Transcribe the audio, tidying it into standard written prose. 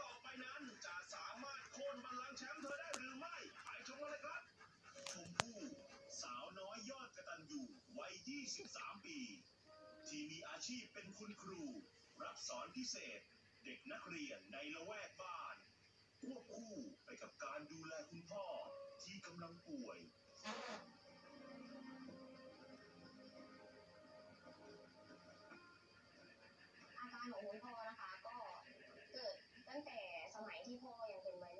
ต่อไปนั้นจะสามารถโค่นบัลลังก์แชมป์เธอได้หรือไม่ไปชมกันเลยครับชมพู่สาวน้อยยอดกตัญญูวัย 23 ปี ที่มีอาชีพเป็นคุณครูรับสอนพิเศษเด็กนักเรียนในละแวกบ้านควบคู่ไปกับการดูแลคุณพ่อที่กำลังป่วยอาการของคุณพ่อนะคะก็เกิดตั้งแต่สมัยที่พ่อยังเป็นวัย